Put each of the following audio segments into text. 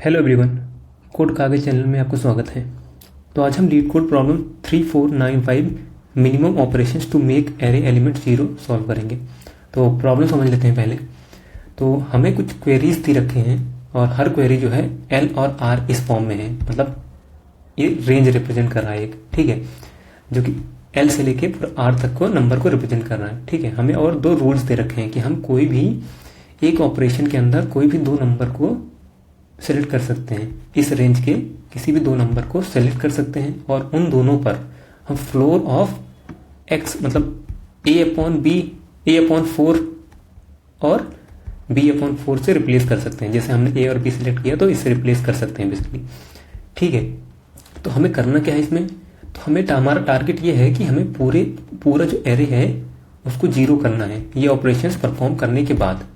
Hello everyone, code Kagaz channel में आपको स्वागत है। तो आज हम LeetCode problem 3495 minimum operations to make array element 0 solve करेंगे। तो प्रॉब्लम समझ लेते हैं पहले। तो हमें कुछ क्वेरीज दे रखे हैं और हर क्वेरी जो है एल और आर इस फॉर्म में है, मतलब ये रेंज रिप्रेजेंट कर रहा है एक, ठीक है, जो कि एल से लेके पूरा आर तक को नंबर को रिप्रेजेंट कर रहा है, ठीक है। हमें और दो रूल्स दे रखे हैं कि हम कोई भी एक ऑपरेशन के अंदर कोई भी दो नंबर को सेलेक्ट कर सकते हैं, इस रेंज के किसी भी दो नंबर को सेलेक्ट कर सकते हैं और उन दोनों पर हम फ्लोर ऑफ एक्स मतलब a/4 और b/4 से रिप्लेस कर सकते हैं। जैसे हमने a और b सिलेक्ट किया तो इससे रिप्लेस कर सकते हैं बेसिकली, ठीक है। तो हमें करना क्या है इसमें, तो हमें हमारा टारगेट ये है कि हमें पूरा जो एरे है उसको 0 करना है ये ऑपरेशंस परफॉर्म करने के बाद।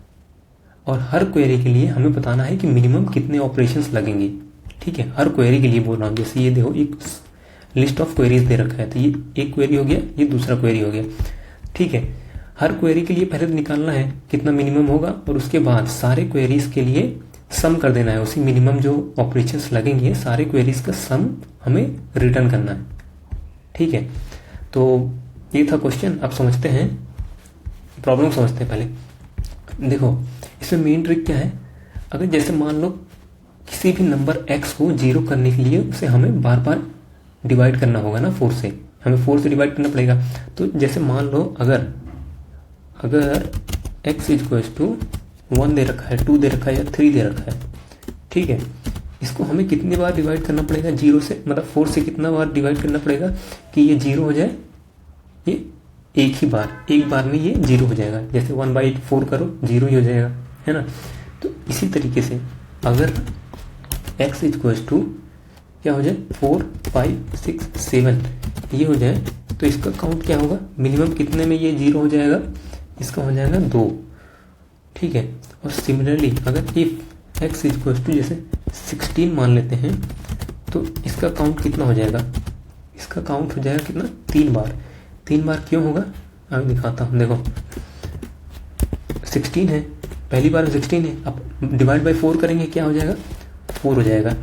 और हर क्वेरी के लिए हमें बताना है कि मिनिमम कितने ऑपरेशंस लगेंगे, ठीक है। हर क्वेरी के लिए बोल रहा हूँ। जैसे ये देखो एक लिस्ट ऑफ क्वेरीज दे रखा है, तो ये एक क्वेरी हो गया, ये दूसरा क्वेरी हो गया, ठीक है। हर क्वेरी के लिए पहले निकालना है कितना मिनिमम होगा और उसके बाद सारे क्वेरीज के लिए सम कर देना है। उसी मिनिमम जो ऑपरेशंस लगेंगे सारे क्वेरीज का सम हमें रिटर्न करना है, ठीक है। तो ये था क्वेश्चन। अब समझते हैं प्रॉब्लम, समझते हैं पहले। देखो इसमें मेन ट्रिक क्या है, अगर जैसे मान लो किसी भी नंबर x को 0 करने के लिए उसे हमें बार बार डिवाइड करना होगा ना, 4 से, हमें 4 से डिवाइड करना पड़ेगा। तो जैसे मान लो अगर x = 1 दे रखा है, 2 दे रखा है या 3 दे रखा है, ठीक है, इसको हमें कितनी बार डिवाइड करना पड़ेगा 0 से, मतलब 4 से कितना बार डिवाइड करना पड़ेगा कि ये 0 हो जाए। ये एक बार में ये 0 हो जाएगा। जैसे 1/4 करो 0 ही हो जाएगा, है ना। तो इसी तरीके से अगर x = क्या हो जाए 4, 5, 6, 7 ये हो जाए तो इसका काउंट क्या होगा, मिनिमम कितने में ये 0 हो जाएगा, इसका हो जाएगा 2, ठीक है। और सिमिलरली अगर इफ x = जैसे 16 मान लेते हैं तो इसका काउंट कितना हो जाएगा, इसका काउंट हो जाएगा कितना, 3 बार क्यों होगा अभी दिखाता हूँ। देखो 16 है, पहली बार 16 है, अब डिवाइड बाई 4 करेंगे क्या हो जाएगा, 4 हो जाएगा।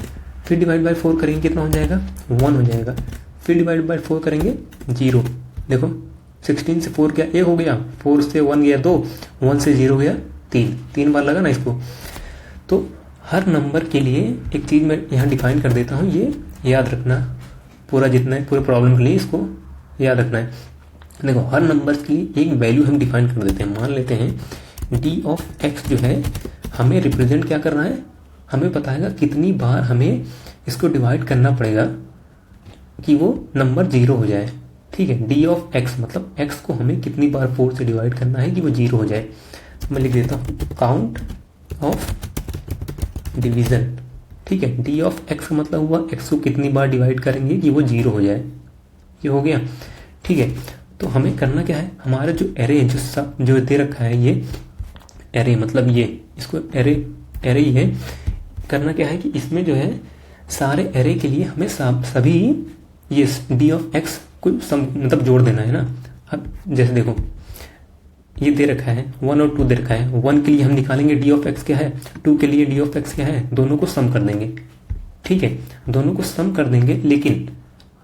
फिर डिवाइड बाई 4 करेंगे कितना हो जाएगा, 1 हो जाएगा। फिर डिवाइड बाई 4 करेंगे 0। देखो 16 से 4 क्या 1 हो गया, 4 से 1 गया 2, 1 से 0 गया 3 बार लगा ना इसको। तो हर नंबर के लिए एक चीज़ मैं यहाँ डिफाइन कर देता हूँ, ये याद रखना, पूरा जितना है पूरे प्रॉब्लम के लिए इसको याद रखना है। देखो हर नंबर के लिए एक वैल्यू हम डिफाइन कर देते हैं। मान लेते हैं d(x) जो है हमें रिप्रेजेंट क्या कर रहा है, हमें बताएगा कितनी बार हमें इसको डिवाइड करना पड़ेगा कि वो नंबर 0 हो जाए, ठीक है। d(x) मतलब x को हमें कितनी बार 4 से डिवाइड करना है कि वो 0 हो जाए। तो मैं लिख देता हूँ काउंट ऑफ डिवीजन, ठीक है। d(x) का मतलब हुआ x को कितनी बार डिवाइड करेंगे कि वो 0 हो जाए, ये हो गया, ठीक है। तो हमें करना क्या है, हमारा जो एरे जो दे रखा है, ये एरे मतलब ये इसको एरे ही है। करना क्या है कि इसमें जो है सारे एरे के लिए हमें सभी ये d(x) को मतलब जोड़ देना है ना। अब जैसे देखो ये दे रखा है 1 और 2 दे रखा है, 1 के लिए हम निकालेंगे d(x) क्या है, 2 के लिए d(x) क्या है, दोनों को सम कर देंगे, ठीक है, दोनों को सम कर देंगे। लेकिन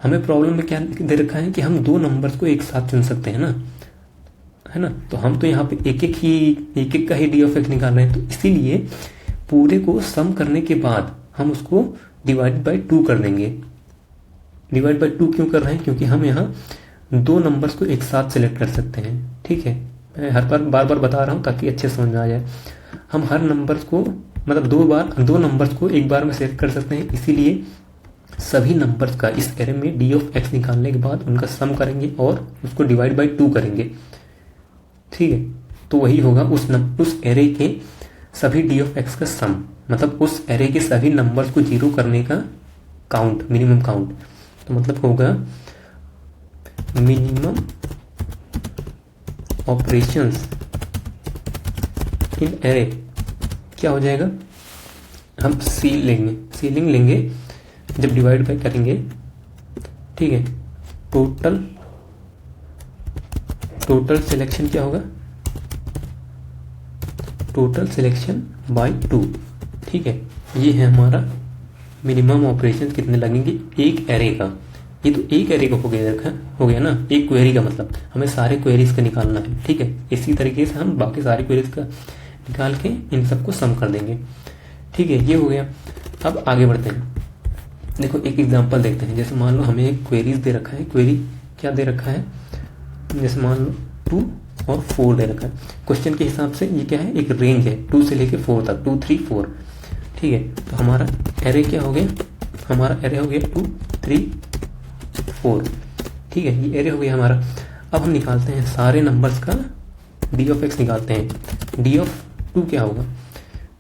हमें प्रॉब्लम में क्या दे रखा है कि हम दो नंबर्स को एक साथ चुन सकते हैं ना, है ना। तो हम तो यहाँ पे एक एक का ही d(x) निकाल रहे हैं, तो इसीलिए पूरे को सम करने के बाद हम उसको डिवाइड बाई 2 कर देंगे। डिवाइड बाई 2 क्यों कर रहे हैं, क्योंकि हम यहाँ दो नंबर्स को एक साथ सेलेक्ट कर सकते हैं, ठीक है। मैं हर बार बता रहा हूँ ताकि अच्छे समझ में आ जाए। हम हर नंबर्स को मतलब दो नंबर्स को एक बार में सेलेक्ट कर सकते हैं, इसीलिए सभी नंबर्स का इस एरे में d(x) निकालने के बाद उनका सम करेंगे और उसको डिवाइड बाई 2 करेंगे, ठीक है। तो वही होगा उस एरे के सभी d(x) का सम, मतलब उस एरे के सभी नंबर्स को 0 करने का काउंट, मिनिमम काउंट। तो मतलब होगा मिनिमम ऑपरेशंस इन एरे क्या हो जाएगा, हम सीलिंग लेंगे जब डिवाइड बाई करेंगे, ठीक है। टोटल सिलेक्शन क्या होगा, टोटल सिलेक्शन बाई 2, ठीक है। ये है हमारा मिनिमम ऑपरेशन कितने लगेंगे एक एरे का। ये तो एक एरे का हो गया ना, एक क्वेरी का, मतलब हमें सारे क्वेरीज का निकालना है। ठीक है, इसी तरीके से हम बाकी सारी क्वेरीज का निकाल के इन सबको सम कर देंगे। ठीक है, ये हो गया। अब आगे बढ़ते हैं। देखो एक एग्जांपल देखते हैं। जैसे मान लो हमें एक क्वेरीज दे रखा है। क्वेरी क्या दे रखा है, जैसे मान लो 2 और 4 दे रखा है। क्वेश्चन के हिसाब से ये क्या है, एक रेंज है 2 से लेके 4 तक, 2 3 4। ठीक है, तो हमारा एरे क्या हो गया, हमारा एरे हो गया 2 3 4। ठीक है, ये एरे हो गया हमारा। अब हम निकालते हैं सारे नंबर्स का डी ऑफ एक्स निकालते हैं। डी ऑफ 2 क्या होगा,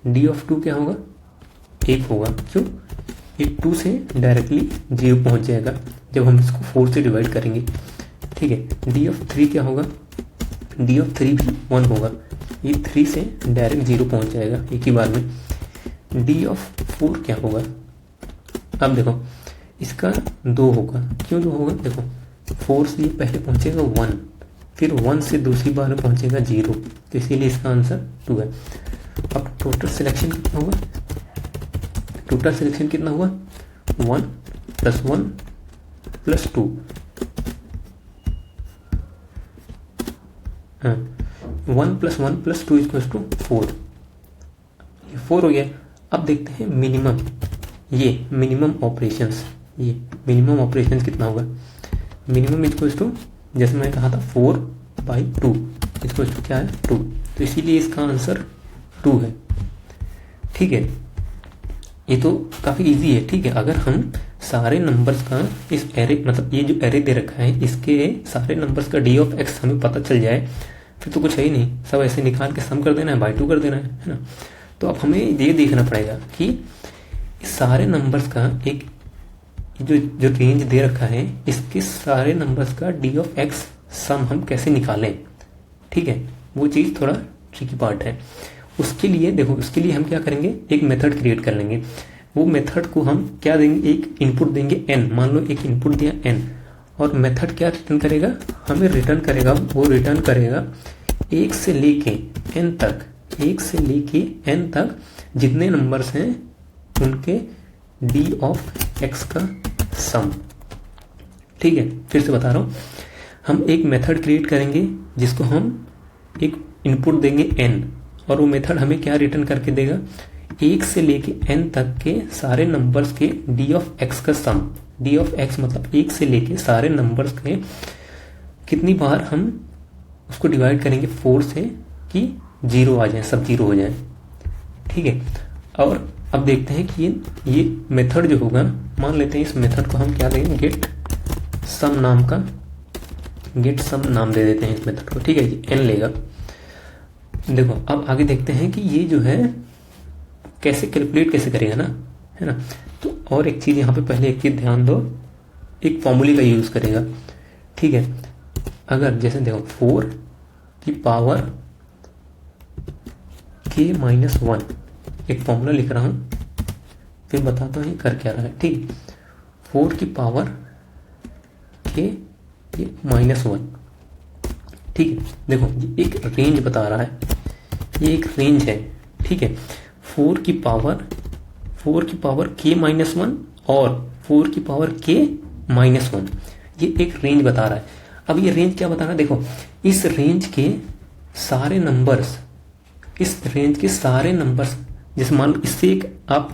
डी ऑफ 2 क्या होगा, 1 होगा। क्यों, ये 2 से डायरेक्टली 0 पहुंच जाएगा जब हम इसको 4 से डिवाइड करेंगे। ठीक है, डी ऑफ 3 क्या होगा, डी ऑफ 3 भी 1 होगा। ये 3 से डायरेक्ट 0 पहुंच जाएगा एक ही बार में। डी ऑफ 4 क्या होगा, अब देखो इसका 2 होगा। क्यों 2 होगा, देखो 4 से ये पहले पहुंचेगा 1, फिर 1 से दूसरी बार में पहुंचेगा 0, तो इसीलिए इसका आंसर 2 है। अब टोटल सिलेक्शन कितना हुआ, टोटल सिलेक्शन कितना हुआ, 1 + 1 + 2। हाँ, 1 + 1 + 2 = 4। ये 4 हो गया। अब देखते हैं मिनिमम, ये मिनिमम ऑपरेशंस, ये मिनिमम ऑपरेशंस कितना होगा, मिनिमम = जैसे मैं कहा था 4/2 = क्या है 2, तो इसीलिए इसका आंसर 2 है। ठीक है, ये तो काफी इजी है। ठीक है, अगर हम सारे नंबर्स का इस एरे, मतलब ये जो एरे दे रखा है इसके सारे नंबर्स का डी ऑफ एक्स हमें पता चल जाए, फिर तो कुछ है ही नहीं, सब ऐसे निकाल के सम कर देना है, /2 कर देना है ना। तो अब हमें ये देखना पड़ेगा कि इस सारे नंबर्स का एक जो रेंज दे रखा है, इसके सारे नंबर्स का डी ऑफ एक्स सम हम कैसे निकालें। ठीक है, वो चीज़ थोड़ा ट्रिकी पार्ट है। उसके लिए देखो, उसके लिए हम क्या करेंगे, एक मेथड क्रिएट कर लेंगे। वो मेथड को हम क्या देंगे, एक इनपुट देंगे n, मान लो एक इनपुट दिया n, और मेथड क्या रिटर्न करेगा, हमें रिटर्न करेगा, वो रिटर्न करेगा 1 से लेके n तक, 1 से लेके n तक जितने नंबर्स हैं उनके डी ऑफ एक्स का सम। ठीक है, फिर से बता रहा हूं, हम एक मेथड क्रिएट करेंगे जिसको हम एक इनपुट देंगे n, और वो मेथड हमें क्या रिटर्न करके देगा, 1 से लेके n तक के सारे नंबर्स के डी ऑफ एक्स का सम। डी ऑफ एक्स मतलब 1 से लेके सारे नंबर्स के कितनी बार हम उसको डिवाइड करेंगे 4 से कि 0 आ जाए, सब 0 हो जाए। ठीक है, और अब देखते हैं कि ये मेथड जो होगा, मान लेते हैं इस मेथड को हम क्या देंगे, गेट सम नाम का, गेट सम नाम दे देते हैं इस मेथड को। ठीक है, ये n लेगा। देखो अब आगे देखते हैं कि ये जो है कैसे कैलकुलेट कैसे करेगा ना, है ना। तो और एक चीज यहाँ पे, पहले एक चीज ध्यान दो, एक फॉर्मूले का यूज करेगा। ठीक है, अगर जैसे देखो 4 की पावर k - 1, एक फॉर्मूला लिख रहा हूं, फिर बताता हूं ये कर क्या रहा है। ठीक, 4 की पावर k -1। ठीक है, देखो ये एक रेंज बता रहा है, ये एक रेंज है। ठीक है, 4 की पावर k - 1 और 4 की पावर k - 1, ये एक रेंज बता रहा है। अब ये रेंज क्या बता रहा है, देखो इस रेंज के सारे नंबर्स, इस रेंज के सारे नंबर्स, जैसे मान लो इससे एक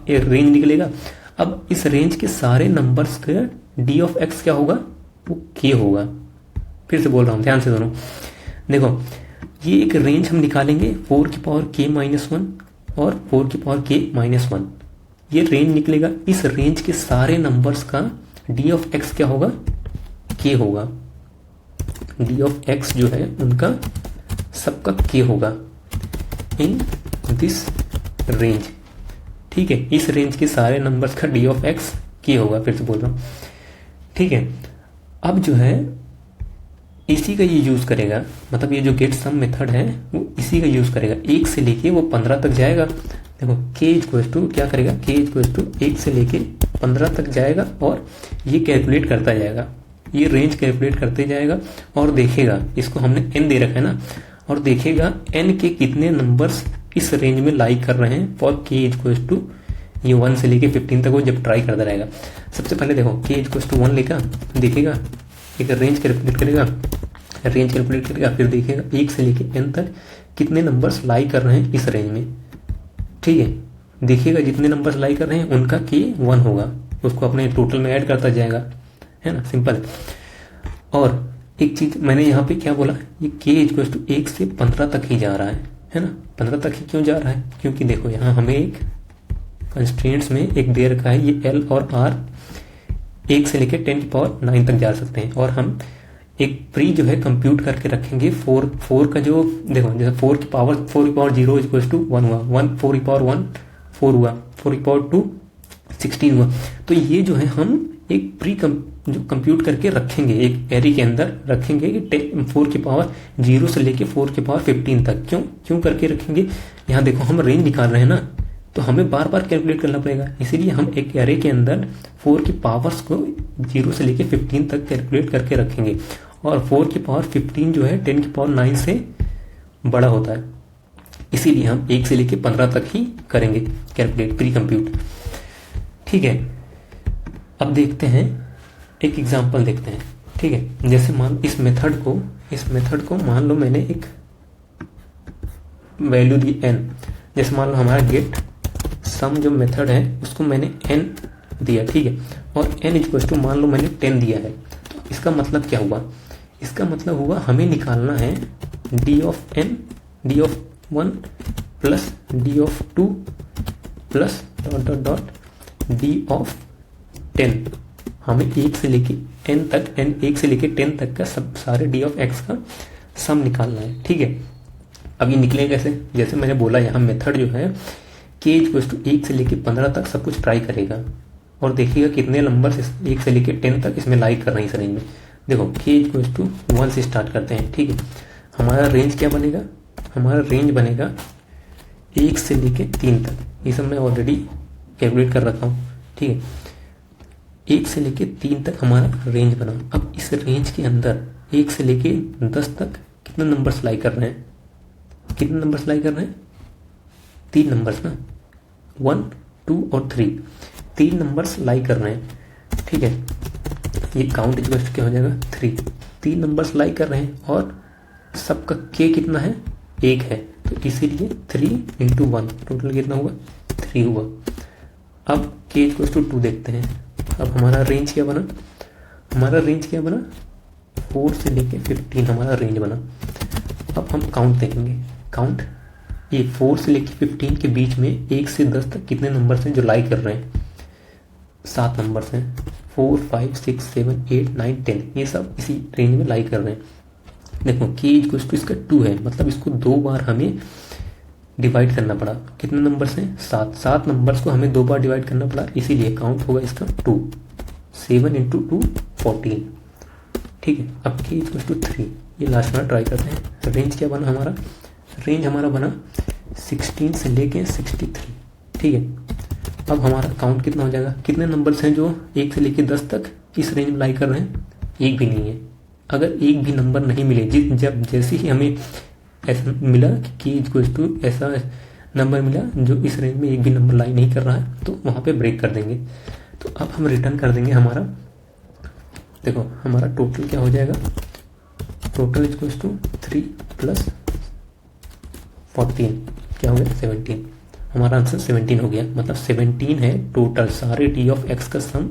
रेंज निकलेगा। अब इस रेंज के सारे नंबर्स का डी ऑफ एक्स क्या होगा, वो k होगा। फिर से बोल रहा हूं, ध्यान से दोनों देखो, ये एक रेंज हम निकालेंगे 4 की पावर k - 1 और 4 की पावर k - 1, ये रेंज निकलेगा। इस रेंज के सारे नंबर्स का डी ऑफ एक्स क्या होगा, k होगा। डी ऑफ एक्स जो है उनका सबका k होगा इन दिस रेंज। ठीक है, इस रेंज के सारे नंबर्स का डी ऑफ एक्स k होगा। फिर से बोल रहा हूं, ठीक है। अब जो है इसी का ये यूज करेगा, मतलब ये जो गेट सम मेथड है वो इसी का यूज करेगा। 1 से लेके वो 15 तक जाएगा। देखो k क्या करेगा, k 1 से लेके 15 तक जाएगा और ये कैलकुलेट करता जाएगा, ये रेंज कैलकुलेट करते जाएगा और देखेगा, इसको हमने n दे रखा है ना, और देखेगा n के कितने नंबर्स इस रेंज में लाई कर रहे हैं फॉर k ये 1 से लेके 15 तक वो जब ट्राई करता रहेगा। सबसे पहले देखो k इक्वल्स टू 1 लेगा, देखेगा एक रेंज कैलकुलेट करेगा, फिर देखेगा 1 से लेके n तक कितने नंबर्स लाई कर रहे हैं इस रेंज में। ठीक है, देखिएगा जितने नंबर्स लाई कर रहे हैं उनका k 1 होगा, उसको अपने टोटल में ऐड करता जाएगा, है ना, सिंपल। और एक चीज मैंने यहाँ पे क्या बोला, ये k इक्वल टू 1 से 15 तक ही जा रहा है ना। 15 तक ही क्यों जा रहा है, क्योंकि देखो यहाँ हमें एक कंस्ट्रेंट्स में एक दे रखा है, ये l और r 1 से लेकर 10 की पावर 9 तक जा सकते हैं। और हम एक प्री जो है कंप्यूट करके रखेंगे 4 का जो देखो, जैसे 4 की पावर 0 इक्वल टू 1 हुआ, 4 की पावर 1 4 हुआ, 4 की पावर 2 16 हुआ। तो ये जो है हम एक प्री जो कंप्यूट करके रखेंगे, एक एरे के अंदर रखेंगे कि 4 की पावर 0 से लेके 4 की पावर 15 तक। क्यों करके रखेंगे, यहाँ देखो हम रेंज निकाल रहे हैं ना, तो हमें बार बार कैलकुलेट करना पड़ेगा, इसीलिए हम एक एरे के अंदर 4 की पावर्स को 0 से लेके 15 तक कैलकुलेट करके रखेंगे। और 4 की पावर 15 जो है 10 की पावर 9 से बड़ा होता है, इसीलिए हम 1 से लेके 15 तक ही करेंगे कैलकुलेट, प्री कंप्यूट। ठीक है, अब देखते हैं एक एग्जांपल देखते हैं। ठीक है, जैसे मान इस मेथड को मान लो मैंने एक वैल्यू दी n, जैसे मान लो हमारा गेट सम जो मेथड है उसको मैंने n दिया। ठीक है, और n इक्वल टू मान लो मैंने 10 दिया है। तो इसका मतलब क्या हुआ, इसका मतलब हुआ हमें निकालना है d of n, d of 1 plus d of 2 plus dot dot dot d of 10। हमें 1 से लेके n तक, 1 से लेके 10 तक का सब सारे d ऑफ x का सम निकालना है। ठीक है, अब ये निकले कैसे, जैसे मैंने बोला यहाँ मेथड जो है k इक्वल टू 1 से लेके 15 तक सब कुछ ट्राई करेगा और देखिएगा कितने नंबर 1 से लेके 10 तक इसमें लाइक कर रहे हैं इस रेंज में। देखो k इक्वल टू 1 से स्टार्ट करते हैं। ठीक है, हमारा रेंज क्या बनेगा, हमारा रेंज बनेगा 1 से लेके 3 तक, ये सब मैं ऑलरेडी कैलकुलेट कर रखा हूँ। ठीक है, 1 से लेके 3 तक हमारा रेंज बना। अब इस रेंज के अंदर 1 से लेके 10 तक कितने नंबर्स लाई कर रहे हैं, कितने नंबर्स लाई कर रहे हैं, 3 नंबर्स ना, 1 2 और 3, 3 नंबर्स लाई कर रहे हैं। ठीक है, ये काउंट इक्वल क्या हो जाएगा 3, 3 नंबर्स लाई कर रहे हैं और सबका k कितना है 1 है, तो इसीलिए 3 इंटू 1 टोटल कितना हुआ 3 हुआ। अब k इक्वल टू 2 देखते हैं। अब हमारा रेंज क्या बना, हमारा रेंज क्या बना 4 से लेके 15 हमारा रेंज बना। अब हम काउंट देखेंगे, काउंट ये 4 से लेके 15 के बीच में 1 से 10 तक कितने नंबर्स हैं जो लाई कर रहे हैं, 7 नंबर्स हैं, 4 5 6 7 8 9 10, ये सब इसी रेंज में लाई कर रहे हैं। देखो k इक्वल टू इसका 2 है, मतलब इसको 2 बार हमें डिवाइड करना पड़ा। कितने नंबर्स हैं 7 नंबर्स को हमें 2 बार डिवाइड करना पड़ा, इसीलिए काउंट होगा इसका 2, 7 इंटू 2 14। ठीक है, अब k इक्वल टू 3, ये लास्ट वाला ट्राई करते हैं। रेंज क्या बना हमारा, रेंज हमारा बना 16 से लेके 63। ठीक है, अब हमारा काउंट कितना हो जाएगा, कितने नंबर्स हैं जो 1 से लेके 10 तक इस रेंज में लाई कर रहे हैं, एक भी नहीं है। अगर एक भी नंबर नहीं मिले, जब जैसे ही हमें ऐसा मिला कि k इक्वल टू ऐसा नंबर मिला जो इस रेंज में एक भी नंबर लाई नहीं कर रहा है, तो वहाँ पे ब्रेक कर देंगे। तो अब हम रिटर्न कर देंगे हमारा, देखो हमारा टोटल क्या हो जाएगा, टोटल इक्वल टू 3 प्लस 14 क्या हो गया 17। हमारा आंसर 17 हो गया, मतलब 17 है टोटल सारे d ऑफ x का सम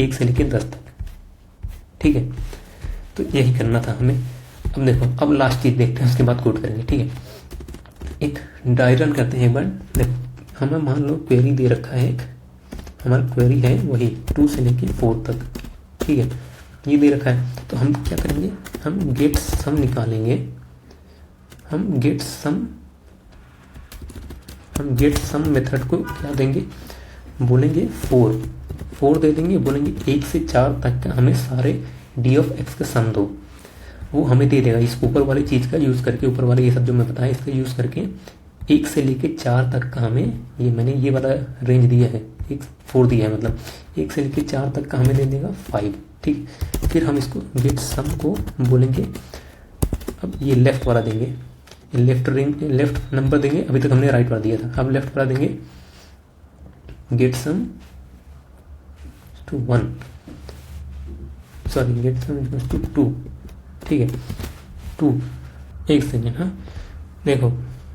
1 से लेके 10 तक। ठीक है, तो यही करना था हमें। अब देखो, अब लास्ट चीज देखते हैं, उसके बाद कोड करेंगे। ठीक है, एक ड्राई रन करते हैं एक बार। देखो हमें मान लो क्वेरी दे रखा है, एक हमारा क्वेरी है वही 2 से लेके 4 तक। ठीक है, ये दे रखा है, तो हम क्या करेंगे, हम गेट सम निकालेंगे। हम गेट सम मेथड को क्या देंगे, बोलेंगे 4 दे देंगे, बोलेंगे 1 से 4 तक का हमें सारे d ऑफ x का सम दो, वो हमें दे देगा। इस ऊपर वाली चीज का यूज करके, ऊपर वाले ये सब जो मैं बताया इसका यूज करके 1 से लेके 4 तक का हमें, ये मैंने ये वाला रेंज दिया है, 4 दिया है, मतलब 1 से लेके 4 तक का हमें दे देगा 5। ठीक, फिर हम इसको गेट सम को बोलेंगे, अब ये लेफ्ट वाला देंगे, लेफ्ट नंबर देंगे, अभी तक हमने राइट वाला दिया था, अब लेफ्ट वाला देंगे get sum to 1, sorry get sum equals to 2, ठीक है 2, एक सेकेंड। हाँ देखो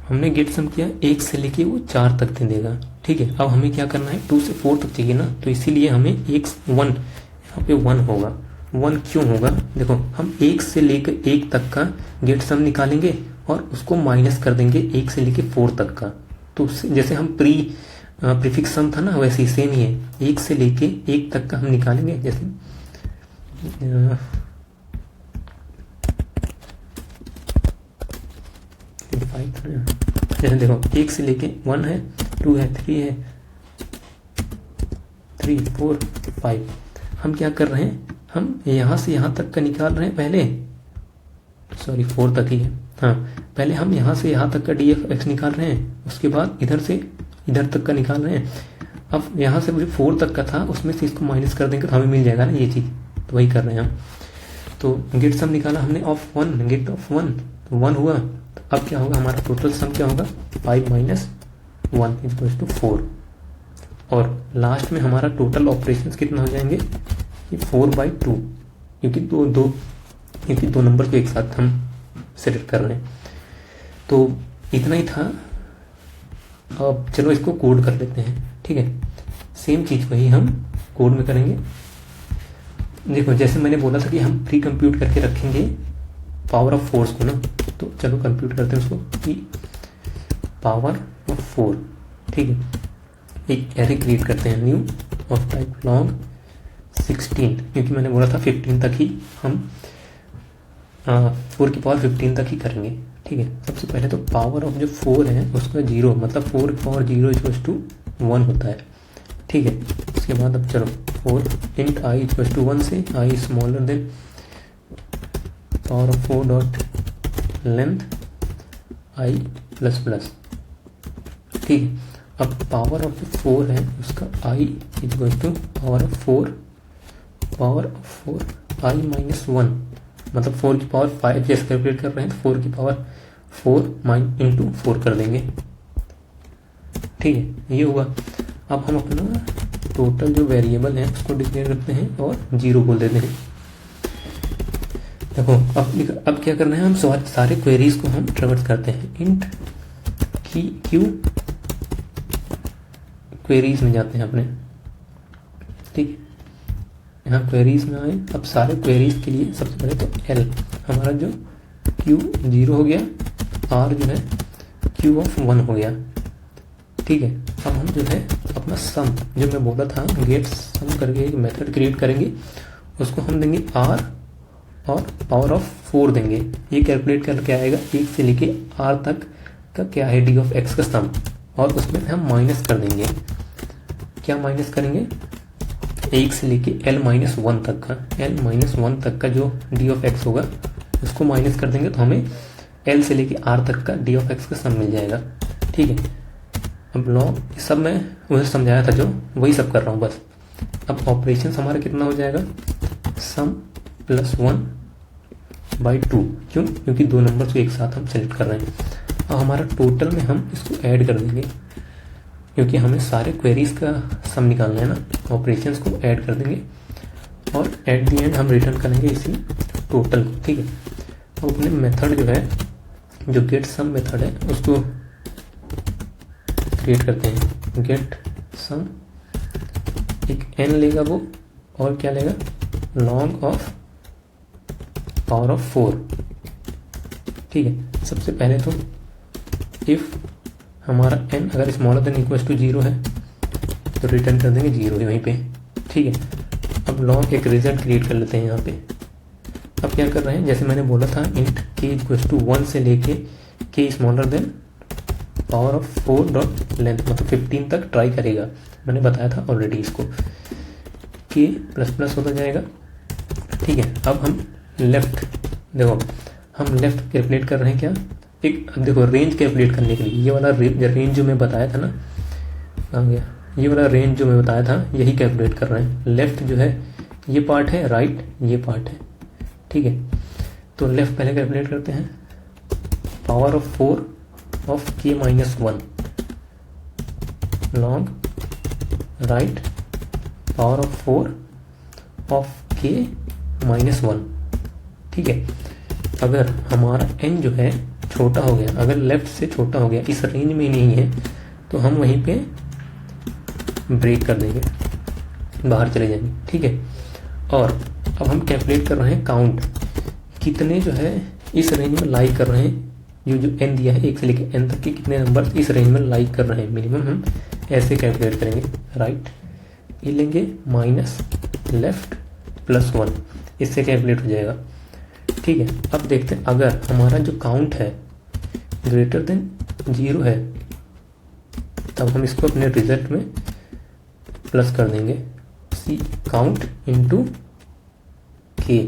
हमने गेट सम किया 1 से लेके वो 4 तक दे देगा, ठीक है। अब हमें क्या करना है 2 से 4 तक चाहिए ना, तो इसीलिए हमें 1 यहाँ पे 1 होगा। 1 क्यों होगा, देखो हम 1 से लेकर 1 तक का गेट सम निकालेंगे और उसको माइनस कर देंगे 1 से लेके 4 तक का। तो जैसे हम प्रीफिक्स सम था ना, वैसे ही सेम ही है, 1 से लेके 1 तक का हम निकालेंगे। जैसे जैसे देखो 1 से लेके 1 है, 2 है, 3 है, 3 4 5। हम क्या कर रहे हैं, हम यहां से यहां तक का निकाल रहे हैं पहले, सॉरी 4 तक ही है। हाँ पहले हम यहां से यहां तक का डी एफ एक्स निकाल रहे हैं, उसके बाद इधर से इधर तक का निकाल रहे हैं। अब यहां से मुझे 4 तक का था, उसमें से इसको माइनस कर देंगे तो हमें मिल जाएगा ना ये चीज, तो वही कर रहे हैं हम। तो गेट सम निकाला हमने ऑफ 1, गेट ऑफ 1, तो 1 हुआ। अब क्या होगा, हमारा टोटल सम क्या होगा, 5 माइनस 1 इक्वल्स टू 4। और लास्ट में हमारा टोटल ऑपरेशंस कितना हो जाएंगे, ये 4/2, क्योंकि दो नंबर को एक साथ हम सेलेक्ट कर रहे हैं। तो इतना ही था। अब चलो इसको कोड कर लेते हैं, ठीक है। सेम चीज वही हम कोड में करेंगे। देखो जैसे मैंने बोला था कि हम प्री कंप्यूट करके रखेंगे पावर ऑफ फोर्स को ना, तो चलो कंप्यूट करते हैं उसको कि पावर ऑफ 4, ठीक है। एक एरे क्रिएट करते हैं न्यू ऑफ टाइप लॉन्ग 16, क्योंकि मैंने बोला था 15 तक ही हम 4 की पावर 15 तक ही करेंगे, ठीक है। सबसे पहले तो पावर ऑफ जो 4 है उसका 0, मतलब 4 की पावर 0 इक्वल्स टू 1 होता है, ठीक है। उसके बाद अब चलो 4 इंट आई इक्वल्स टू 1 से i smaller than power of 4 dot length i plus plus, ठीक है। अब पावर ऑफ 4 है उसका i equals to power of 4 i minus 1, मतलब 4 की पावर 5 जैसे कैलकुलेट कर रहे हैं, तो 4 की पावर 4 इंटू 4 कर देंगे, ठीक है। ये हुआ। अब हम अपना टोटल जो वेरिएबल है उसको डिक्लेयर करते हैं और 0 बोल देते हैं। देखो अब क्या करना है, हम सारे क्वेरीज को हम ट्रेवर्स करते हैं। इंट क्यू क्वेरीज में जाते हैं अपने, ठीक। यहाँ क्वेरीज में आए। अब सारे क्वेरीज के लिए सबसे पहले तो एल हमारा जो क्यू 0 हो गया, आर जो है क्यू ऑफ 1 हो गया, ठीक है। अब हम जो है अपना सम, जो मैं बोला था गेट सम करके एक मेथड क्रिएट करेंगे, उसको हम देंगे आर और पावर ऑफ 4 देंगे। ये कैलकुलेट करके आएगा 1 से लेके आर तक का क्या है डी ऑफ एक्स का सम, और उसमें हम माइनस कर देंगे। क्या माइनस करेंगे, 1 से लेके एल माइनस 1 तक का, एल माइनस 1 तक का जो डी ऑफ एक्स होगा उसको माइनस कर देंगे, तो हमें एल से लेके आर तक का डी ऑफ एक्स का सम मिल जाएगा, ठीक है। अब लॉग सब मैं उन्हें समझाया था जो, वही सब कर रहा हूँ बस। अब ऑपरेशन हमारा कितना हो जाएगा, सम प्लस 1/2, क्यों, क्योंकि दो नंबर को एक साथ हम सेलेक्ट कर रहे हैं। अब हमारा टोटल में हम इसको ऐड कर देंगे, क्योंकि हमें सारे क्वेरीज का सम निकालना है ना, ऑपरेशंस को ऐड कर देंगे और एट दी एंड हम रिटर्न करेंगे इसी टोटल को, ठीक है। अब अपने मेथड जो है, जो गेट सम मेथड है, उसको क्रिएट करते हैं। गेट सम एक एन लेगा वो, और क्या लेगा, लॉन्ग ऑफ पावर ऑफ 4, ठीक है। सबसे पहले तो इफ हमारा n अगर स्मॉलर देन इक्वल टू 0 है तो रिटर्न कर देंगे 0 वहीं पे, ठीक है। अब लॉन्ग एक रिजल्ट क्रिएट कर लेते हैं यहाँ पे। अब क्या कर रहे हैं, जैसे मैंने बोला था इंट k इक्वल टू 1 से लेके k smaller than power of 4 dot length, मतलब 15 तक ट्राई करेगा, मैंने बताया था ऑलरेडी इसको। k प्लस प्लस होता जाएगा, ठीक है। अब हम लेफ्ट, देखो हम लेफ्ट कैलकुलेट कर रहे हैं क्या, एक देखो रेंज कैलकुलेट करने के लिए ये वाला रेंज जो मैं बताया था ना, कहाँ गया, ये वाला रेंज जो मैं बताया था यही कैलकुलेट कर रहे हैं। लेफ्ट जो है ये पार्ट है, राइट ये पार्ट है, ठीक है। तो लेफ्ट पहले कैलकुलेट करते हैं, power of 4 of k minus 1 long right power of 4 of k minus 1। ठीक है, अगर हमारा n जो है छोटा हो गया, अगर लेफ्ट से छोटा हो गया, इस रेंज में नहीं है, तो हम वहीं पे ब्रेक कर देंगे, बाहर चले जाएंगे। ठीक है, और अब हम कैलकुलेट कर रहे हैं काउंट, कितने जो है इस रेंज में लाई कर रहे हैं। जो n दिया है 1 से लेकर n तक के कितने नंबर इस रेंज में लाई कर रहे हैं मिनिमम, हम ऐसे कैलकुलेट करेंगे। राइट ये लेंगे माइनस लेफ्ट प्लस 1, इससे कैलकुलेट हो जाएगा। ठीक है, अब देखते हैं अगर हमारा जो काउंट है ग्रेटर देन 0 है, तब हम इसको अपने रिजल्ट में प्लस कर देंगे, सी काउंट इंटू के,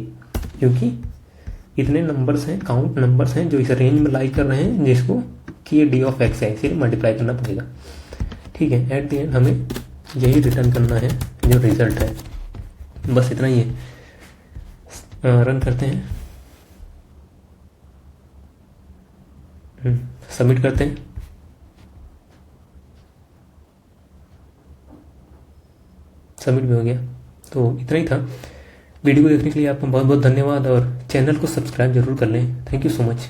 क्योंकि इतने नंबर्स हैं, काउंट नंबर्स हैं जो इस रेंज में लाई कर रहे हैं, जिसको के डी ऑफ एक्स है, इसे मल्टीप्लाई करना पड़ेगा। ठीक है, एट द एंड हमें यही रिटर्न करना है जो रिजल्ट है, बस इतना ही है। रन करते हैं, सबमिट करते हैं। सबमिट भी हो गया। तो इतना ही था। वीडियो को देखने के लिए आपका बहुत बहुत धन्यवाद और चैनल को सब्सक्राइब जरूर कर लें। Thank you so much.